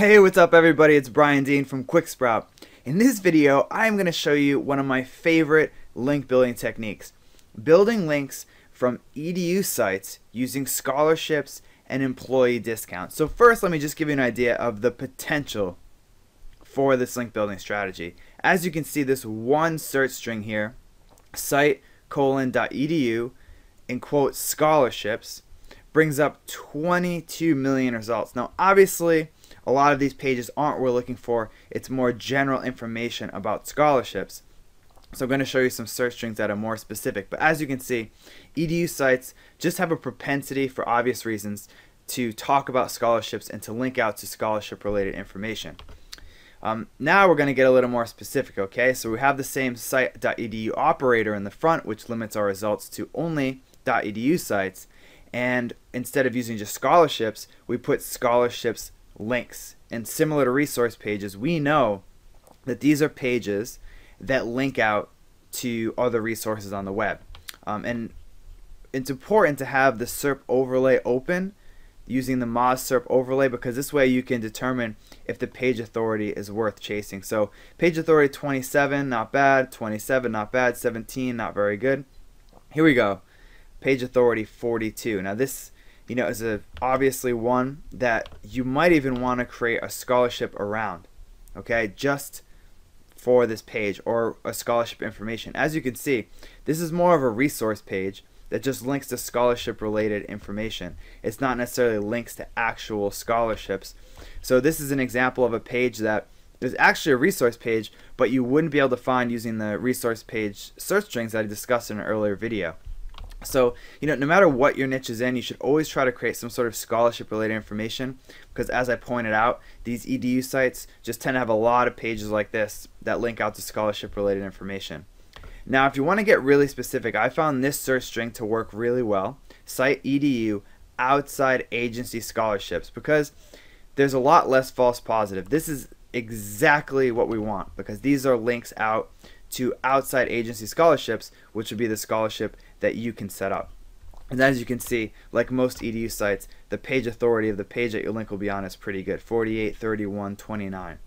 Hey, what's up everybody? It's Brian Dean from QuickSprout. In this video, I'm going to show you one of my favorite link building techniques. Building links from EDU sites using scholarships and employee discounts. So first, let me just give you an idea of the potential for this link building strategy. As you can see, this one search string here, site:/.edu, in quote scholarships, brings up 22 million results. Now obviously a lot of these pages aren't what we're looking for. It's more general information about scholarships. So I'm going to show you some search strings that are more specific. But as you can see, EDU sites just have a propensity, for obvious reasons, to talk about scholarships and to link out to scholarship related information. Now we're going to get a little more specific, okay? So we have the same site.edu operator in the front, which limits our results to only .edu sites. And instead of using just scholarships, we put scholarships links. And similar to resource pages, we know that these are pages that link out to other resources on the web. And it's important to have the SERP overlay open using the Moz SERP overlay, because this way you can determine if the page authority is worth chasing. So page authority 27, not bad. 27, not bad. 17, not very good. Here we go. Page authority 42. Now this, is obviously one that you might even want to create a scholarship around, okay, just for this page, or a scholarship information. As you can see, this is more of a resource page that just links to scholarship related information. It's not necessarily links to actual scholarships. So this is an example of a page that is actually a resource page, but you wouldn't be able to find using the resource page search strings that I discussed in an earlier video. So, no matter what your niche is in, you should always try to create some sort of scholarship related information, because as I pointed out, these EDU sites just tend to have a lot of pages like this that link out to scholarship related information. Now, if you want to get really specific, I found this search string to work really well, site EDU outside agency scholarships, because there's a lot less false positive. This is exactly what we want, because these are links out to outside agency scholarships, which would be the scholarship that you can set up. And as you can see, like most EDU sites, the page authority of the page that your link will be on is pretty good, 48, 31, 29.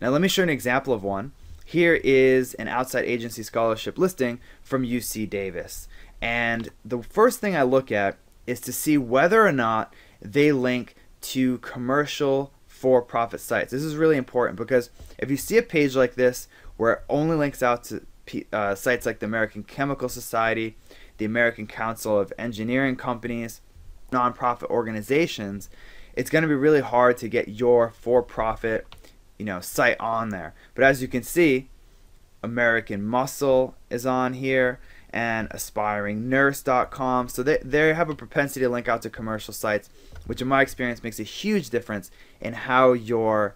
Now let me show you an example of one. Here is an outside agency scholarship listing from UC Davis. And the first thing I look at is to see whether or not they link to commercial for-profit sites. This is really important, because if you see a page like this where it only links out to sites like the American Chemical Society, the American Council of Engineering Companies, nonprofit organizations, it's going to be really hard to get your for-profit site on there. But as you can see, American Muscle is on here, and aspiringnurse.com. So they have a propensity to link out to commercial sites, which in my experience makes a huge difference in how your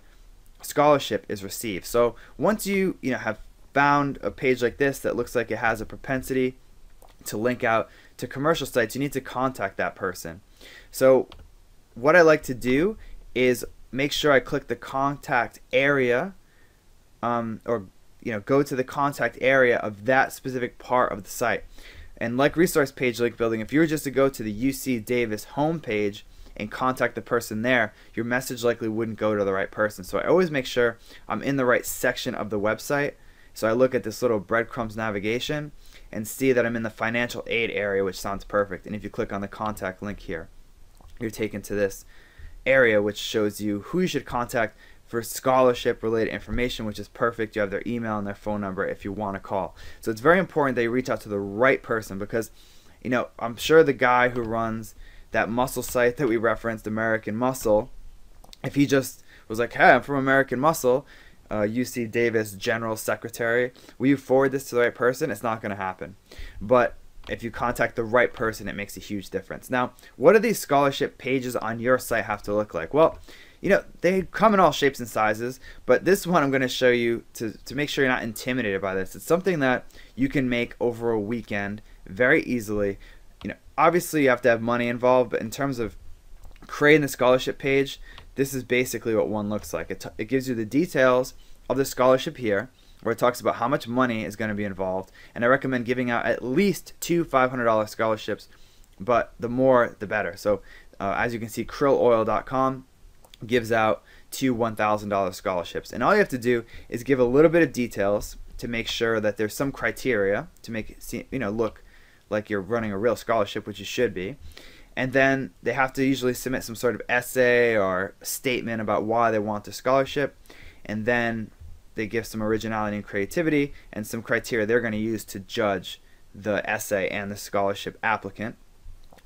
scholarship is received. So once you have found a page like this that looks like it has a propensity to link out to commercial sites, you need to contact that person. So what I like to do is make sure I click the contact area, or go to the contact area of that specific part of the site. And like resource page link building, if you were just to go to the UC Davis homepage and contact the person there, your message likely wouldn't go to the right person. So I always make sure I'm in the right section of the website. So I look at this little breadcrumbs navigation and see that I'm in the financial aid area, which sounds perfect. And if you click on the contact link here, you're taken to this area which shows you who you should contact for scholarship related information, which is perfect. You have their email and their phone number if you want to call. So it's very important that you reach out to the right person, because I'm sure the guy who runs that muscle site that we referenced, American Muscle, if he just was like, hey, I'm from American Muscle, UC Davis General Secretary, will you forward this to the right person? It's not going to happen. But if you contact the right person, it makes a huge difference. Now, what do these scholarship pages on your site have to look like? Well, they come in all shapes and sizes, but this one I'm going to show you to make sure you're not intimidated by this. It's something that you can make over a weekend very easily. Obviously you have to have money involved, but in terms of creating the scholarship page, this is basically what one looks like. It gives you the details of the scholarship here, where it talks about how much money is going to be involved, and I recommend giving out at least 2 $500 scholarships, but the more the better. So as you can see, krilleoil.com gives out to $1,000 scholarships. And all you have to do is give a little bit of details to make sure that there's some criteria to make it seem, look like you're running a real scholarship, which you should be. And then they have to usually submit some sort of essay or statement about why they want the scholarship. And then they give some originality and creativity and some criteria they're going to use to judge the essay and the scholarship applicant,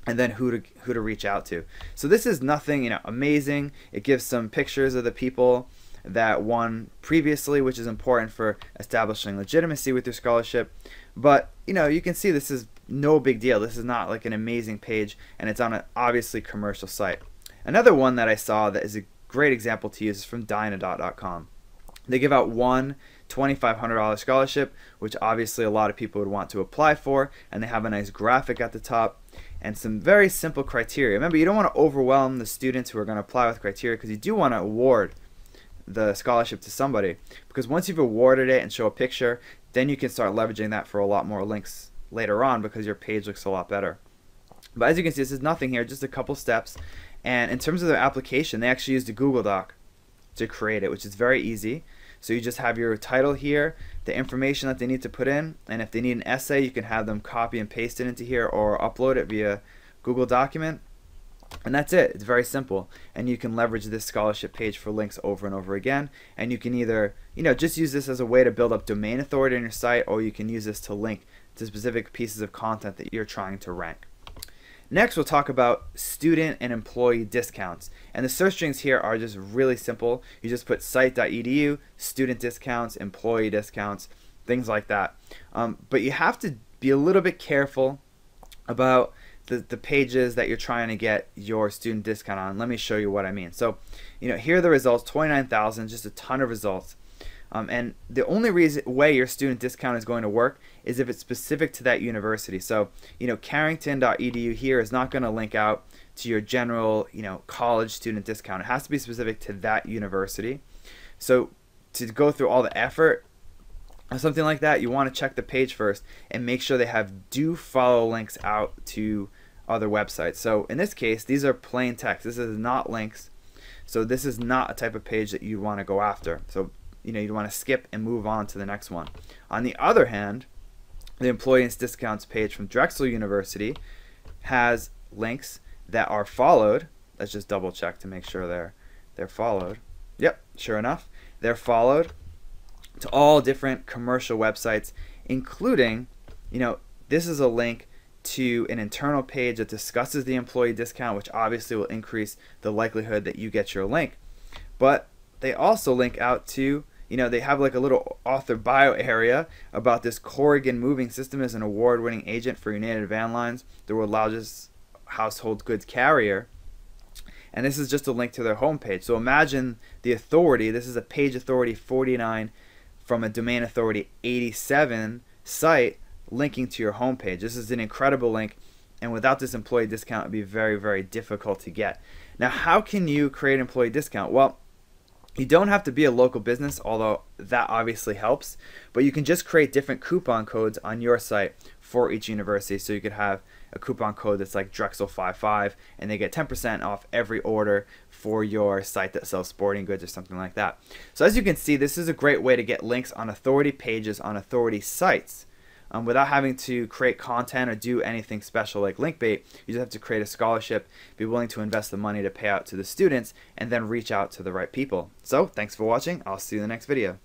and then who to reach out to. So this is nothing amazing. It gives some pictures of the people that won previously, which is important for establishing legitimacy with your scholarship. But you can see this is no big deal. This is not like an amazing page, and it's on an obviously commercial site. Another one that I saw that is a great example to use is from Dynadot.com. They give out one $2,500 scholarship, which obviously a lot of people would want to apply for, and they have a nice graphic at the top and some very simple criteria. Remember, you don't want to overwhelm the students who are going to apply with criteria, because you do want to award the scholarship to somebody, because once you've awarded it and show a picture, then you can start leveraging that for a lot more links later on, because your page looks a lot better. But as you can see, this is nothing here, just a couple steps. And in terms of their application, they actually used a Google Doc to create it, which is very easy. So you just have your title here, the information that they need to put in, and if they need an essay, you can have them copy and paste it into here or upload it via Google document. And that's it. It's very simple. And you can leverage this scholarship page for links over and over again. And you can either, just use this as a way to build up domain authority on your site, or you can use this to link to specific pieces of content that you're trying to rank. Next, we'll talk about student and employee discounts. And the search strings here are just really simple. You just put site.edu, student discounts, employee discounts, things like that. But you have to be a little bit careful about the pages that you're trying to get your student discount on. Let me show you what I mean. So, here are the results, 29,000, just a ton of results. And the only way your student discount is going to work is if it's specific to that university. So, Carrington.edu here is not going to link out to your general, college student discount. It has to be specific to that university. So, to go through all the effort of something like that, you want to check the page first and make sure they have do follow links out to other websites. So, in this case, these are plain text. This is not links. So, this is not a type of page that you want to go after. So, you want to skip and move on to the next one. On the other hand, the employee discounts page from Drexel University has links that are followed. Let's just double check to make sure they're followed. Yep, sure enough, they're followed to all different commercial websites, including, this is a link to an internal page that discusses the employee discount, which obviously will increase the likelihood that you get your link. But they also link out to, they have like a little author bio area about this Corrigan Moving System as an award-winning agent for United Van Lines, the world's largest household goods carrier. And this is just a link to their homepage. So imagine the authority. This is a page authority 49 from a domain authority 87 site linking to your homepage. This is an incredible link, and without this employee discount, it would be very, very difficult to get. Now, how can you create an employee discount? Well, you don't have to be a local business, although that obviously helps, but you can just create different coupon codes on your site for each university. So you could have a coupon code that's like Drexel55, and they get 10% off every order for your site that sells sporting goods or something like that. So as you can see, this is a great way to get links on authority pages on authority sites. Without having to create content or do anything special like link bait. You just have to create a scholarship, be willing to invest the money to pay out to the students, and then reach out to the right people. So, thanks for watching. I'll see you in the next video.